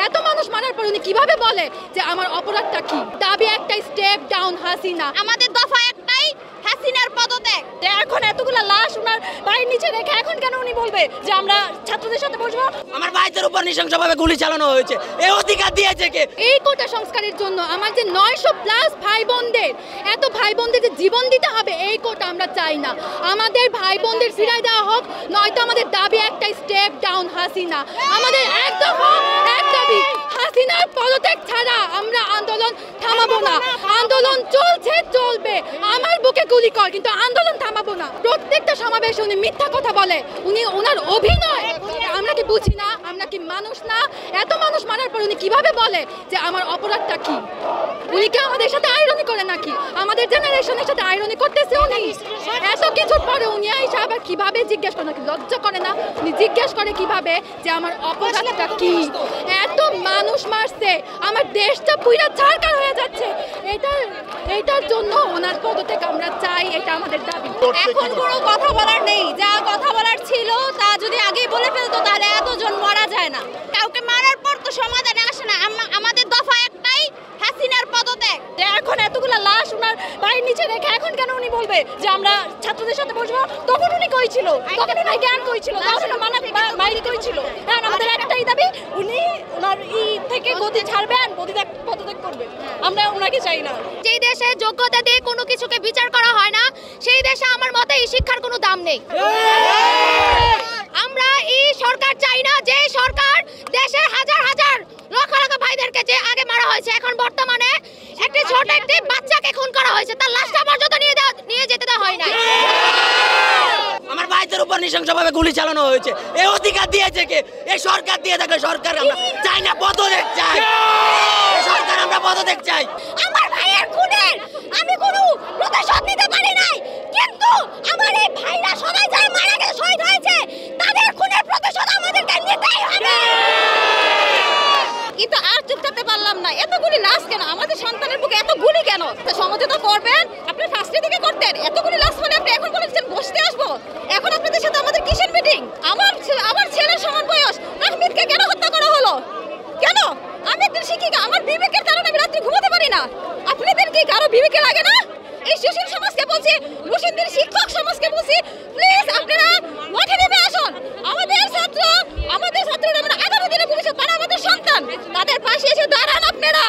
এত মানুষ মারার পর উনি কিভাবে বলে যে আমার অপরাধটা কি? দাবি একটাই, স্টেপ ডাউন হাসিনা। আমাদের দফা একটাই, হাসিনার পদত্যাগ। এখন এতগুলা লাশ ওনার বাড়ির নিচে রেখে এখন কেন উনি বলবে যে আমরা ছাত্রদের সাথে বসবো? আমার ভাইদের উপর নৃশংসভাবে গুলি চালানো হয়েছে, এই অধিকার দিয়েছে কে? এই কোটা সংস্কারের জন্য আমার যে 900+ ভাই বোনদের, এত ভাই বোনদের যে জীবন দিতে হবে, এই কোটা আমরা চাই না। আমাদের ভাই বোনদের ফিরাই দেওয়া হোক, নয়তো আমাদের দাবি একটাই, স্টেপ ডাউন হাসিনা। আমাদের একদম এক দাবি, হাসিনার পদত্যাগ ছাড়া আমরা আন্দোলন থামাবো না। আন্দোলন চলছে, চলবে। আমার বুকে গুলি কর, কিন্তু আন্দোলন থামাবো না। প্রত্যেকটা সমাবেশে উনি মিথ্যা কথা বলে, উনি ওনার অভিনয়। আমরা কি বুঝি না? আমরা কি মানুষ না? এত মানুষ মারার পর উনি কিভাবে বলে যে আমার অপরাধটা কি? উনি কি আমাদের সাথে আইরনি করে নাকি? আমাদের জেনারেশনের সাথে আইরনি করতেছে উনি? এত কিছুর পরে উনি আইসা আবার কিভাবে জিজ্ঞেস করে নাকি? লজ্জা করে না? উনি জিজ্ঞেস করে কিভাবে যে আমার অপরাধটা কি? এত মানুষ মারছে, আমার দেশটা পুরা ছারখার হয়ে যাচ্ছে। এটার জন্য ওনার পদত্যাগ আমরা চাই, এটা আমাদের দাবি। এখন কোনো কথা বলার নেই, যা কথা বলার ছিল তা যদি আগেই বলে ফেলতো তাহলে এতজন মারা যায় না। কাউকে মারার পর তো সমাধানে আসে না। আমাদের দফা একটাই, হাসিনার পদত্যাগ। এখন এতগুলা লাশ ওনার বাড়ির নিচে রেখে এখন কেন উনি বলবে যে আমরা ছাত্রদের সাথে বসবো? তখন উনি কই ছিল? তখন উনি জ্ঞান কই ছিল? তখন বাইরে কই ছিল? হ্যাঁ, আমাদের একটাই দাবি, উনি ওনার থেকে গতি ছাড়বেন, পদত্যাগ করবে। আমরা ওনাকে চাই না। যেই দেশে যোগ্যতা দিয়ে কোনো কিছুকে বিচার করা হয় না, সেই দেশে আমার মতে এই শিক্ষার কোনো দাম নেই। আমরা এই সরকার চাই না যে সরকার দেশের হাজার হাজার লক্ষ লক্ষ ভাইদেরকে যে আগে মারা হয়েছে, এখন বর্তমানে একটি ছোট একটি বাচ্চাকে খুন করা হয়েছে, তার লাশটা পর্যন্ত নিয়ে যেতে দেওয়া হয় না। আমার ভাইদের উপর নৃশংসভাবে গুলি চালানো হয়েছে, এই অধিকার দিয়েছে কে? এই সরকার দিয়ে থাকলে সরকার আমরা চাই না, পদত্যাগ চাই। এই সরকার আমরা পদত্যাগ চাই। আমার ভাইয়ের খুনের আমি কোনো প্রতিশোধ নিতে পারি নাই, কিন্তু আমার এই ভাইরা সবাই যারা মারা গেছে, শহীদ হয়েছে, তাদের খুনের প্রতিশোধ আমাদেরকে নিতেই হবে। কিন্তু আর চুপ থাকতে পারলাম না। এত গুলি লাশ কেন? আমাদের সন্তানের বুকে এত গুলি কেন? সমঝোতা করবেন, আপনি ফার্স্টের দিকে করতেন। এত গুলি লাশ মানে আপনি এখন বলেছেন বসতে আসবো? এখন আপনাদের সাথে আমাদের কিসের মিটিং? আমার ছেলের সমান বয়স আহমেদকে কেন হত্যা করা হলো? কেন? আহমেদের শিক্ষিকা, আমার বিবেকের কারণে আমি রাত্রে ঘুমাতে পারি না। আপনাদের কি কারো বিবেকে লাগে না? এই সুশীল সমাজকে বলছি, মুসলিমদের শিক্ষক সমাজকে বলছি, প্লিজ আপনারা মাঠে নেমে আসুন। আমাদের ছাত্ররা মানে আগামী দিনের ভবিষ্যৎ, তারা আমাদের সন্তান, তাদের পাশে এসে দাঁড়ান আপনারা।